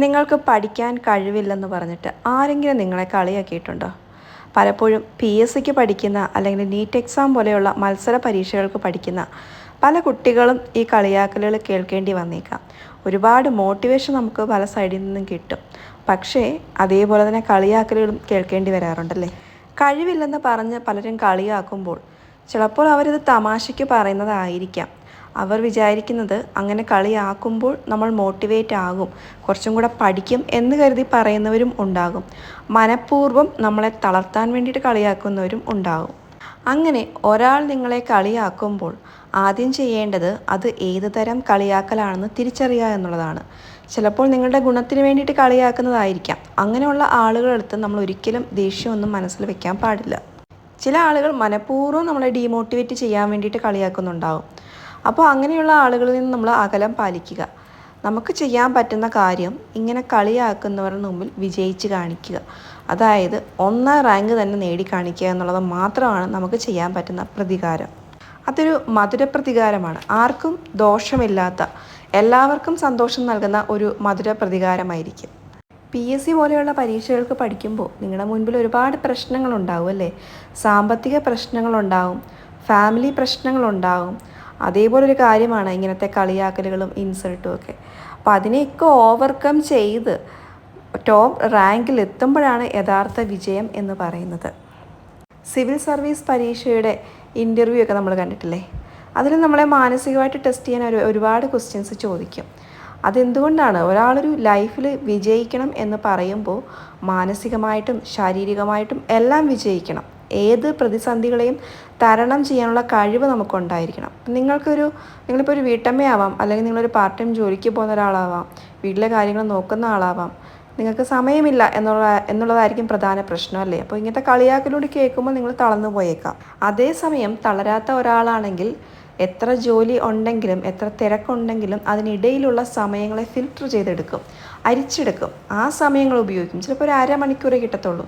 നിങ്ങൾക്ക് പഠിക്കാൻ കഴിവില്ലെന്ന് പറഞ്ഞിട്ട് ആരെങ്കിലും നിങ്ങളെ കളിയാക്കിയിട്ടുണ്ടോ? പലപ്പോഴും PSCക്ക് പഠിക്കുന്ന അല്ലെങ്കിൽ നീറ്റ് എക്സാം പോലെയുള്ള മത്സര പരീക്ഷകൾക്ക് പഠിക്കുന്ന പല കുട്ടികളും ഈ കളിയാക്കലുകൾ കേൾക്കേണ്ടി വന്നേക്കാം. ഒരുപാട് മോട്ടിവേഷൻ നമുക്ക് പല സൈഡിൽ നിന്നും കിട്ടും. പക്ഷേ അതേപോലെ തന്നെ കളിയാക്കലുകളും കേൾക്കേണ്ടി വരാറുണ്ടല്ലേ? കഴിവില്ലെന്ന് പറഞ്ഞ് പലരും കളിയാക്കുമ്പോൾ ചിലപ്പോൾ അവരിത് തമാശയ്ക്ക് പറയുന്നതായിരിക്കാം. അവർ വിചാരിക്കുന്നത് അങ്ങനെ കളിയാക്കുമ്പോൾ നമ്മൾ മോട്ടിവേറ്റ് ആകും, കുറച്ചും കൂടെ പഠിക്കും എന്ന് കരുതി പറയുന്നവരും ഉണ്ടാകും. മനഃപൂർവ്വം നമ്മളെ തളർത്താൻ വേണ്ടിയിട്ട് കളിയാക്കുന്നവരും ഉണ്ടാകും. അങ്ങനെ ഒരാൾ നിങ്ങളെ കളിയാക്കുമ്പോൾ ആദ്യം ചെയ്യേണ്ടത് അത് ഏത് തരം കളിയാക്കലാണെന്ന് തിരിച്ചറിയുക എന്നുള്ളതാണ്. ചിലപ്പോൾ നിങ്ങളുടെ ഗുണത്തിന് വേണ്ടിയിട്ട് കളിയാക്കുന്നതായിരിക്കാം. അങ്ങനെയുള്ള ആളുകളടുത്ത് നമ്മൾ ഒരിക്കലും ദേഷ്യമൊന്നും മനസ്സിൽ വെക്കാൻ പാടില്ല. ചില ആളുകൾ മനഃപൂർവ്വം നമ്മളെ ഡീമോട്ടിവേറ്റ് ചെയ്യാൻ വേണ്ടിയിട്ട് കളിയാക്കുന്നുണ്ടാവും. അപ്പോൾ അങ്ങനെയുള്ള ആളുകളിൽ നിന്ന് നമ്മൾ അകലം പാലിക്കുക. നമുക്ക് ചെയ്യാൻ പറ്റുന്ന കാര്യം ഇങ്ങനെ കളിയാക്കുന്നവരുടെ മുമ്പിൽ വിജയിച്ച് കാണിക്കുക. അതായത് 1ാം റാങ്ക് തന്നെ നേടിക്കാണിക്കുക എന്നുള്ളത് മാത്രമാണ് നമുക്ക് ചെയ്യാൻ പറ്റുന്ന പ്രതികാരം. അതൊരു മധുര പ്രതികാരമാണ്. ആർക്കും ദോഷമില്ലാത്ത, എല്ലാവർക്കും സന്തോഷം നൽകുന്ന ഒരു മധുര പ്രതികാരമായിരിക്കും. PSC പോലെയുള്ള പരീക്ഷകൾക്ക് പഠിക്കുമ്പോൾ നിങ്ങളുടെ മുൻപിൽ ഒരുപാട് പ്രശ്നങ്ങളുണ്ടാവും അല്ലേ? സാമ്പത്തിക പ്രശ്നങ്ങളുണ്ടാവും, ഫാമിലി പ്രശ്നങ്ങളുണ്ടാവും. അതേപോലൊരു കാര്യമാണ് ഇങ്ങനത്തെ കളിയാക്കലുകളും ഇൻസൾട്ടും ഒക്കെ. അപ്പോൾ അതിനെയൊക്കെ ഓവർകം ചെയ്ത് ടോപ്പ് റാങ്കിൽ എത്തുമ്പോഴാണ് യഥാർത്ഥ വിജയം എന്ന് പറയുന്നത്. സിവിൽ സർവീസ് പരീക്ഷയുടെ ഇൻ്റർവ്യൂ ഒക്കെ നമ്മൾ കണ്ടിട്ടില്ലേ? അതിൽ നമ്മളെ മാനസികമായിട്ട് ടെസ്റ്റ് ചെയ്യാൻ ഒരുപാട് ക്വസ്റ്റ്യൻസ് ചോദിക്കും. അതെന്തുകൊണ്ടാണ്? ഒരാളൊരു ലൈഫിൽ വിജയിക്കണം എന്ന് പറയുമ്പോൾ മാനസികമായിട്ടും ശാരീരികമായിട്ടും എല്ലാം വിജയിക്കണം. ഏത് പ്രതിസന്ധികളെയും തരണം ചെയ്യാനുള്ള കഴിവ് നമുക്കുണ്ടായിരിക്കണം. നിങ്ങളിപ്പോൾ ഒരു വീട്ടമ്മയാവാം, അല്ലെങ്കിൽ നിങ്ങളൊരു പാർട്ട് ടൈം ജോലിക്ക് പോകുന്ന ഒരാളാവാം, വീട്ടിലെ കാര്യങ്ങൾ നോക്കുന്ന ആളാവാം. നിങ്ങൾക്ക് സമയമില്ല എന്നുള്ളതായിരിക്കും പ്രധാന പ്രശ്നം അല്ലേ? അപ്പോൾ ഇങ്ങനത്തെ കളിയാക്കലൂടെ കേൾക്കുമ്പോൾ നിങ്ങൾ തളർന്നു പോയേക്കാം. അതേസമയം തളരാത്ത ഒരാളാണെങ്കിൽ എത്ര ജോലി ഉണ്ടെങ്കിലും എത്ര തിരക്കുണ്ടെങ്കിലും അതിനിടയിലുള്ള സമയങ്ങളെ ഫിൽട്ടർ ചെയ്തെടുക്കും, അരിച്ചെടുക്കും. ആ സമയങ്ങൾ ഉപയോഗിക്കും. ചിലപ്പോൾ ഒരു അരമണിക്കൂറേ കിട്ടത്തുള്ളൂ,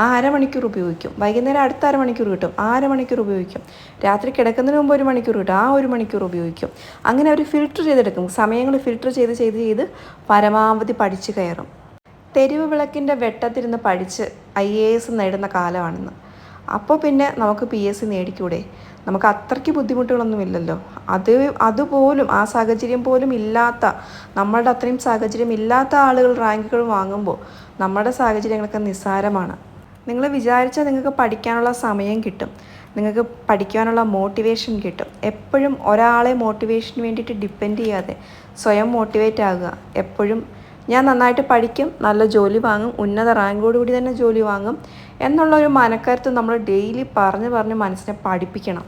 ആ അരമണിക്കൂർ ഉപയോഗിക്കും. വൈകുന്നേരം അടുത്ത അരമണിക്കൂർ കിട്ടും, ആ അരമണിക്കൂർ ഉപയോഗിക്കും. രാത്രി കിടക്കുന്നതിന് മുമ്പ് 1 മണിക്കൂർ കിട്ടും, ആ 1 മണിക്കൂർ ഉപയോഗിക്കും. അങ്ങനെ അവർ ഫിൽട്ടർ ചെയ്തെടുക്കും. സമയങ്ങൾ ഫിൽട്ടർ ചെയ്ത് പരമാവധി പഠിച്ചു കയറും. തെരുവ് വിളക്കിൻ്റെ വെട്ടത്തിരുന്ന് പഠിച്ച് IAS നേടുന്ന കാലമാണെന്ന്. അപ്പോൾ പിന്നെ നമുക്ക് PSC നേടിക്കൂടെ? നമുക്ക് അത്രയ്ക്ക് ബുദ്ധിമുട്ടുകളൊന്നുമില്ലല്ലോ. അതുപോലും ആ സാഹചര്യം പോലും ഇല്ലാത്ത, നമ്മളുടെ അത്രയും സാഹചര്യം ഇല്ലാത്ത ആളുകൾ റാങ്കുകൾ വാങ്ങുമ്പോൾ നമ്മുടെ സാഹചര്യങ്ങളൊക്കെ നിസ്സാരമാണ്. നിങ്ങൾ വിചാരിച്ചാൽ നിങ്ങൾക്ക് പഠിക്കാനുള്ള സമയം കിട്ടും, നിങ്ങൾക്ക് പഠിക്കാനുള്ള മോട്ടിവേഷൻ കിട്ടും. എപ്പോഴും ഒരാളെ മോട്ടിവേഷന് വേണ്ടിയിട്ട് ഡിപ്പെൻഡ് ചെയ്യാതെ സ്വയം മോട്ടിവേറ്റ് ആകുക. എപ്പോഴും ഞാൻ നന്നായിട്ട് പഠിക്കും, നല്ല ജോലി വാങ്ങും, ഉന്നത റാങ്കോടുകൂടി തന്നെ ജോലി വാങ്ങും എന്നുള്ളൊരു മനക്കരുത്ത് നമ്മൾ ഡെയിലി പറഞ്ഞ് മനസ്സിനെ പഠിപ്പിക്കണം.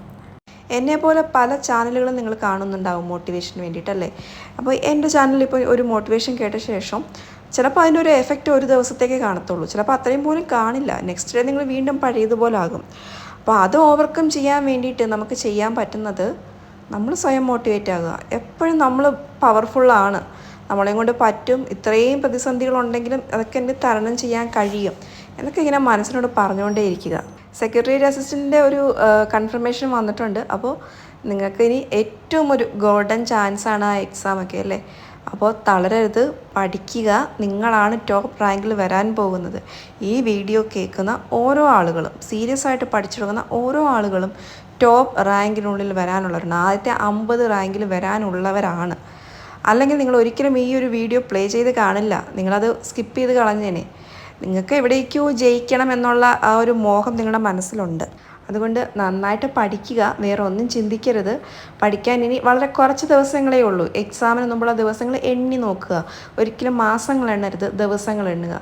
എന്നെപ്പോലെ പല ചാനലുകളും നിങ്ങൾ കാണുന്നുണ്ടാവും മോട്ടിവേഷന് വേണ്ടിയിട്ടല്ലേ? അപ്പോൾ എൻ്റെ ചാനലിൽ ഇപ്പോൾ ഒരു മോട്ടിവേഷൻ കേട്ട ശേഷം ചിലപ്പോൾ അതിൻ്റെ ഒരു എഫക്റ്റ് ഒരു ദിവസത്തേക്ക് കാണത്തുള്ളൂ, ചിലപ്പോൾ അത്രയും പോലും കാണില്ല. നെക്സ്റ്റ് ഡേ നിങ്ങൾ വീണ്ടും പഴയതുപോലെ ആകും. അപ്പോൾ അത് ഓവർകം ചെയ്യാൻ വേണ്ടിയിട്ട് നമുക്ക് ചെയ്യാൻ പറ്റുന്നത് നമ്മൾ സ്വയം മോട്ടിവേറ്റ് ആകുക. എപ്പോഴും നമ്മൾ പവർഫുള്ളാണ്, നമ്മളെയും കൊണ്ട് പറ്റും, ഇത്രയും പ്രതിസന്ധികളുണ്ടെങ്കിലും അതൊക്കെ എനിക്ക് തരണം ചെയ്യാൻ കഴിയും എന്നൊക്കെ ഇങ്ങനെ മനസ്സിനോട് പറഞ്ഞുകൊണ്ടേ ഇരിക്കുക. സെക്രട്ടേറിയറ്റ് അസിസ്റ്റൻറ്റിൻ്റെ ഒരു കൺഫർമേഷൻ വന്നിട്ടുണ്ട്. അപ്പോൾ നിങ്ങൾക്ക് ഇനി ഏറ്റവും ഒരു ഗോൾഡൻ ചാൻസാണ് ആ എക്സാമൊക്കെ അല്ലേ? അപ്പോൾ തളരരുത്, പഠിക്കുക. നിങ്ങളാണ് ടോപ്പ് റാങ്കിൽ വരാൻ പോകുന്നത്. ഈ വീഡിയോ കേൾക്കുന്ന ഓരോ ആളുകളും, സീരിയസ് ആയിട്ട് പഠിച്ചു തുടങ്ങുന്ന ഓരോ ആളുകളും ടോപ്പ് റാങ്കിനുള്ളിൽ വരാനുള്ളവരാണ്. ആദ്യത്തെ 50 റാങ്കിൽ വരാനുള്ളവരാണ്. അല്ലെങ്കിൽ നിങ്ങൾ ഒരിക്കലും ഈ ഒരു വീഡിയോ പ്ലേ ചെയ്ത് കാണില്ല, നിങ്ങളത് സ്കിപ്പ് ചെയ്ത് കളഞ്ഞേനെ. നിങ്ങൾക്ക് എവിടേക്കോ ജയിക്കണം എന്നുള്ള ആ ഒരു മോഹം നിങ്ങളുടെ മനസ്സിലുണ്ട്. അതുകൊണ്ട് നന്നായിട്ട് പഠിക്കുക, വേറെ ഒന്നും ചിന്തിക്കരുത്. പഠിക്കാൻ ഇനി വളരെ കുറച്ച് ദിവസങ്ങളേ ഉള്ളൂ. എക്സാമിന് മുമ്പുള്ള ദിവസങ്ങൾ എണ്ണി നോക്കുക. ഒരിക്കലും മാസങ്ങൾ എണ്ണരുത്, ദിവസങ്ങൾ എണ്ണുക.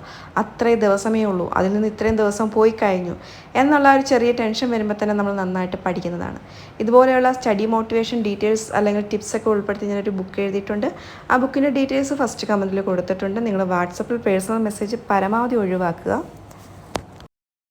അത്രയും ദിവസമേ ഉള്ളൂ, അതിൽ നിന്ന് ഇത്രയും ദിവസം പോയി കഴിഞ്ഞു എന്നുള്ള ഒരു ചെറിയ ടെൻഷൻ വരുമ്പോൾ തന്നെ നമ്മൾ നന്നായിട്ട് പഠിക്കുന്നതാണ്. ഇതുപോലെയുള്ള സ്റ്റഡി മോട്ടിവേഷൻ ഡീറ്റെയിൽസ് അല്ലെങ്കിൽ ടിപ്സൊക്കെ ഉൾപ്പെടുത്തി ഞാനൊരു ബുക്ക് എഴുതിയിട്ടുണ്ട്. ആ ബുക്കിൻ്റെ ഡീറ്റെയിൽസ് ഫസ്റ്റ് കമൻറ്റിൽ കൊടുത്തിട്ടുണ്ട്. നിങ്ങൾ വാട്സപ്പിൽ പേഴ്സണൽ മെസ്സേജ് പരമാവധി ഒഴിവാക്കുക.